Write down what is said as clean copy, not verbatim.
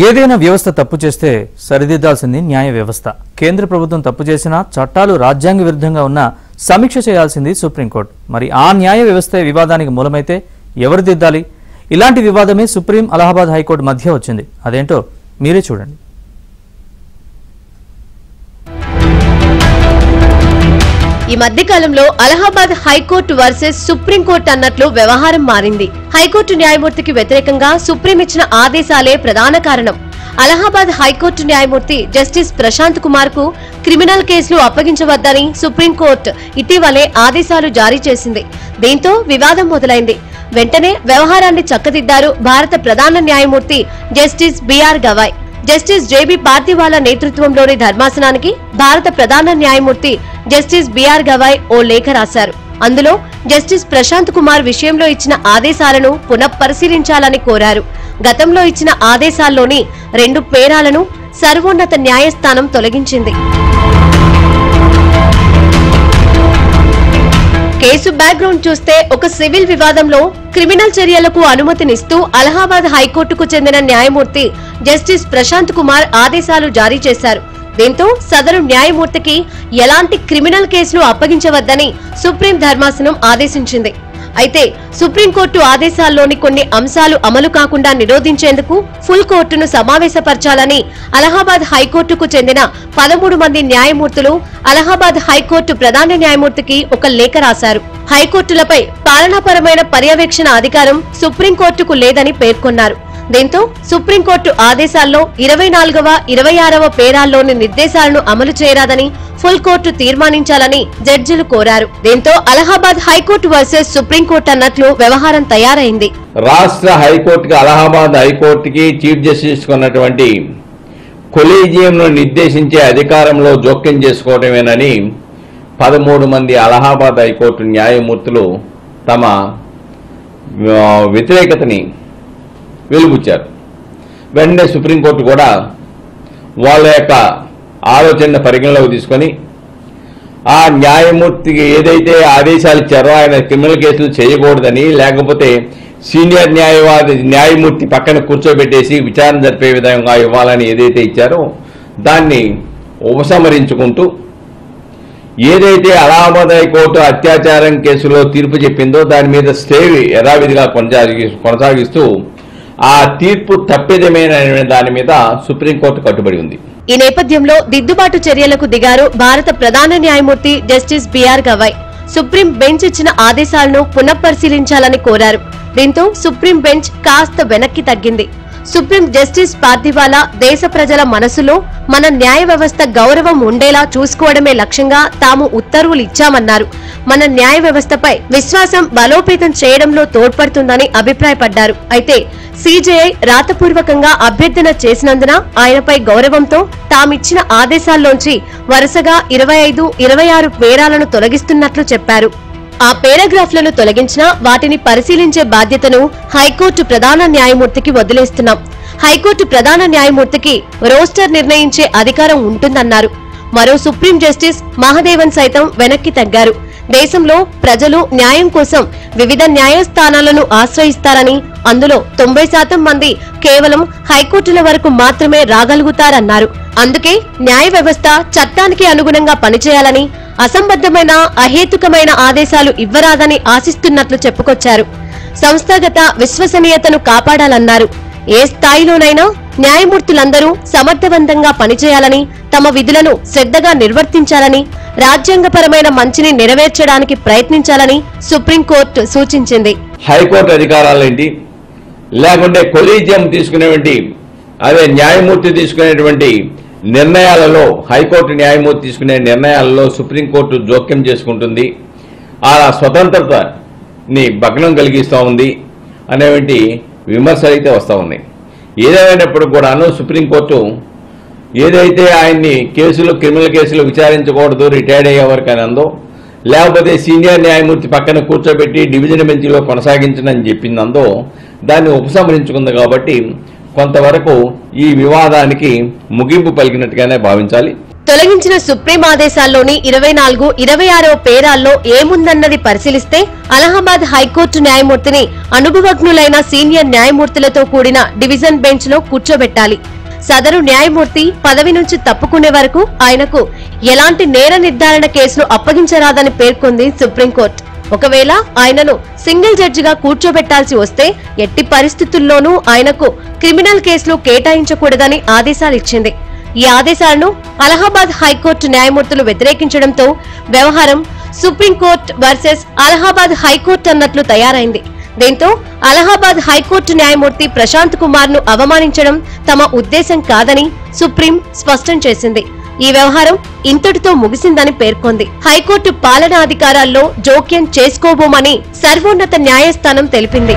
ఏదైనా వ్యవస్థ తప్పు చేస్తే సరిదిద్దాల్సింది న్యాయ వ్యవస్థ. కేంద్ర ప్రభుత్వం తప్పు చేసినా, చట్టాలు రాజ్యాంగ విరుద్ధంగా ఉన్నా సమీక్ష చేయాల్సింది సుప్రీంకోర్టు. మరి ఆ న్యాయ వ్యవస్థే వివాదానికి మూలమైతే ఎవరు దిద్దాలి? ఇలాంటి వివాదమే సుప్రీం, అలహాబాద్ హైకోర్టు మధ్య వచ్చింది. అదేంటో మీరే చూడండి. ఈ మధ్య కాలంలో అలహాబాద్ హైకోర్టు వర్సెస్ సుప్రీంకోర్టు అన్నట్లు వ్యవహారం మారింది. హైకోర్టు న్యాయమూర్తికి వ్యతిరేకంగా సుప్రీం ఇచ్చిన ఆదేశాలే ప్రధాన కారణం. అలహాబాద్ హైకోర్టు న్యాయమూర్తి జస్టిస్ ప్రశాంత్ కుమార్ కు క్రిమినల్ కేసులు అప్పగించవద్దని సుప్రీంకోర్టు ఇటీవలే ఆదేశాలు జారీ చేసింది. దీంతో వివాదం మొదలైంది. వెంటనే వ్యవహారాన్ని చక్కదిద్దారు భారత ప్రధాన న్యాయమూర్తి justice BR Gavai. Justice JB Pardiwala నేతృత్వంలోని ధర్మాసనానికి భారత ప్రధాన న్యాయమూర్తి జస్టిస్ బిఆర్ గవాయ్ ఓ లేఖ రాశారు. అందులో జస్టిస్ ప్రశాంత్ కుమార్ విషయంలో ఇచ్చిన ఆదేశాలను పునఃపరిశీలించాలని కోరారు. గతంలో ఇచ్చిన ఆదేశాల్లోని 2 పేరాలను సర్వోన్నత న్యాయస్థానం తొలగించింది. కేసు బ్యాక్గ్రౌండ్ చూస్తే ఒక సివిల్ వివాదంలో క్రిమినల్ చర్యలకు అనుమతినిస్తూ అలహాబాద్ హైకోర్టుకు చెందిన న్యాయమూర్తి జస్టిస్ ప్రశాంత్ కుమార్ ఆదేశాలు జారీ చేశారు. దీంతో సదరు న్యాయమూర్తికి ఎలాంటి క్రిమినల్ కేసులు అప్పగించవద్దని సుప్రీం ధర్మాసనం ఆదేశించింది. అయితే సుప్రీంకోర్టు ఆదేశాల్లోని కొన్ని అంశాలు అమలు కాకుండా నిరోధించేందుకు ఫుల్ కోర్టును సమావేశపరచాలని అలహాబాద్ హైకోర్టుకు చెందిన 13 మంది న్యాయమూర్తులు అలహాబాద్ హైకోర్టు ప్రధాన న్యాయమూర్తికి ఒక లేఖ రాశారు. హైకోర్టులపై పాలనాపరమైన పర్యవేక్షణ అధికారం సుప్రీంకోర్టుకు లేదని పేర్కొన్నారు. దీంతో సుప్రీంకోర్టు ఆదేశాల్లో 24వ, 26వ పేరాల్లోని నిర్దేశాలను అమలు చేయరాదని ఫుల్ కోర్టు తీర్మానించాలని జడ్జిలు కోరారు. దీంతో అలహాబాద్ హైకోర్టు వర్సెస్ సుప్రీంకోర్టు అన్నట్లు వ్యవహారం తయారైంది. రాష్ట్ర హైకోర్టుకి, అలహాబాద్ హైకోర్టుకి చీఫ్ జస్టిస్ ఉన్నటువంటి కొలీజియంను నిర్దేశించే అధికారంలో జోక్యం చేసుకోవడమేనని 13 మంది అలహాబాద్ హైకోర్టు న్యాయమూర్తులు తమ వ్యతిరేకతని వెలుబుచ్చారు. వెంటనే సుప్రీంకోర్టు కూడా వాళ్ళ యొక్క ఆలోచన పరిగణలోకి తీసుకొని ఆ న్యాయమూర్తికి ఏదైతే ఆదేశాలు ఇచ్చారో ఆయన క్రిమినల్ కేసులు చేయకూడదని, లేకపోతే సీనియర్ న్యాయమూర్తి పక్కన కూర్చోబెట్టేసి విచారణ జరిపే విధంగా ఇవ్వాలని ఏదైతే ఇచ్చారో దాన్ని ఉపసంహరించుకుంటూ ఏదైతే అలహాబాద్ హైకోర్టు అత్యాచారం కేసులో తీర్పు చెప్పిందో దాని మీద స్టే యథావిధిగా కొనసాగిస్తూ ఆ తీర్పు తప్పిదమైన దాని మీద సుప్రీంకోర్టు కట్టుబడి ఉంది. ఈ నేపథ్యంలో దిద్దుబాటు చర్యలకు దిగారు భారత ప్రధాన న్యాయమూర్తి justice BR Gavai. Supreme bench ఇచ్చిన ఆదేశాలను పునఃపరిశీలించాలని కోరారు. దీంతో సుప్రీం బెంచ్ కాస్త వెనక్కి తగ్గింది. సుప్రీం జస్టిస్ పార్దివాలా దేశ ప్రజల మనసులో మన న్యాయ వ్యవస్థ గౌరవం ఉండేలా చూసుకోవడమే లక్ష్యంగా తాము ఉత్తర్వులు ఇచ్చామన్నారు. మన న్యాయ వ్యవస్థపై విశ్వాసం బలోపేతం చేయడంలో తోడ్పడుతుందని అభిప్రాయపడ్డారు. అయితే సీజేఐ రాతపూర్వకంగా అభ్యర్థన చేసినందున ఆయనపై గౌరవంతో తామిచ్చిన ఆదేశాల్లోంచి వరుసగా 25, 26 పేరాలను తొలగిస్తున్నట్లు చెప్పారు. ఆ పేరాగ్రాఫ్లను తొలగించినా వాటిని పరిశీలించే బాధ్యతను హైకోర్టు ప్రధాన న్యాయమూర్తికి వదిలేస్తున్నాం. హైకోర్టు ప్రధాన న్యాయమూర్తికి రోస్టర్ నిర్ణయించే అధికారం ఉంటుందన్నారు. మరో సుప్రీం జస్టిస్ మహదేవన్ సైతం వెనక్కి తగ్గారు. దేశంలో ప్రజలు న్యాయం కోసం వివిధ న్యాయస్థానాలను ఆశ్రయిస్తారని, అందులో 90% మంది కేవలం హైకోర్టుల వరకు మాత్రమే రాగలుగుతారన్నారు. అందుకే న్యాయ వ్యవస్థ చట్టానికి అనుగుణంగా పనిచేయాలని, అసంబద్ధమైన, అహేతుకమైన ఆదేశాలు ఇవ్వరాదని ఆశిస్తున్నట్లు చెప్పుకొచ్చారు. సంస్థాగత విశ్వసనీయతను కాపాడాలన్నారు. ఏ స్థాయిలోనైనా న్యాయమూర్తులందరూ సమర్థవంతంగా పనిచేయాలని, తమ విధులను శ్రద్ధగా నిర్వర్తించాలని, రాజ్యాంగపరమైన మంచిని నెరవేర్చడానికి ప్రయత్నించాలని సుప్రీంకోర్టు సూచించింది. హైకోర్టు అధికారాలేంటి, లేకుంటే కొలీజియం తీసుకునేటువంటి అదే న్యాయమూర్తి తీసుకునేటువంటి నిర్ణయాలలో, హైకోర్టు న్యాయమూర్తి తీసుకునే నిర్ణయాలలో సుప్రీంకోర్టు జోక్యం చేసుకుంటుంది, ఆ స్వతంత్రతని భగ్నం కలిగిస్తూ ఉంది అనేటువంటి విమర్శలు అయితే వస్తూ ఉన్నాయి. ఏదేమైనప్పుడు కూడాను సుప్రీంకోర్టు ఏదైతే ఆయన్ని క్రిమినల్ కేసులు విచారించకూడదు రిటైర్డ్ అయ్యే వరకు అని అందో, లేకపోతే సీనియర్ న్యాయమూర్తి పక్కన కూర్చోబెట్టి డివిజన్ బెంచ్లో కొనసాగించనని చెప్పిందందో దాన్ని ఉపసంహరించుకుంది. కాబట్టి కొంతవరకు ఈ వివాదానికి ముగింపు పలికినట్టుగానే భావించాలి. తొలగించిన సుప్రీం ఆదేశాల్లోని 24, 26వ పేరాల్లో ఏముందన్నది పరిశీలిస్తే అలహాబాద్ హైకోర్టు న్యాయమూర్తిని అనుభవజ్ఞులైన సీనియర్ న్యాయమూర్తులతో కూడిన డివిజన్ బెంచ్ లో కూర్చోబెట్టాలి. సదరు న్యాయమూర్తి పదవి నుంచి తప్పుకునే వరకు ఆయనకు ఎలాంటి నేర నిర్ధారణ కేసును అప్పగించరాదని పేర్కొంది సుప్రీంకోర్టు. ఒకవేళ ఆయనను సింగిల్ జడ్జిగా కూర్చోబెట్టాల్సి వస్తే ఎట్టి పరిస్థితుల్లోనూ ఆయనకు క్రిమినల్ కేసులు కేటాయించకూడదని ఆదేశాలిచ్చింది. ఈ ఆదేశాలను అలహాబాద్ హైకోర్టు న్యాయమూర్తులు వ్యతిరేకించడంతో వ్యవహారం సుప్రీంకోర్టు వర్సెస్ అలహాబాద్ హైకోర్టు అన్నట్లు తయారైంది. దీంతో అలహాబాద్ హైకోర్టు న్యాయమూర్తి ప్రశాంత్ కుమార్ ను అవమానించడం తమ ఉద్దేశం కాదని సుప్రీం స్పష్టం చేసింది. ఈ వ్యవహారం ఇంతటితో ముగిసిందని పేర్కొంది. హైకోర్టు పాలనా అధికారాల్లో జోక్యం చేసుకోబోమని సర్వోన్నత న్యాయస్థానం తెలిపింది.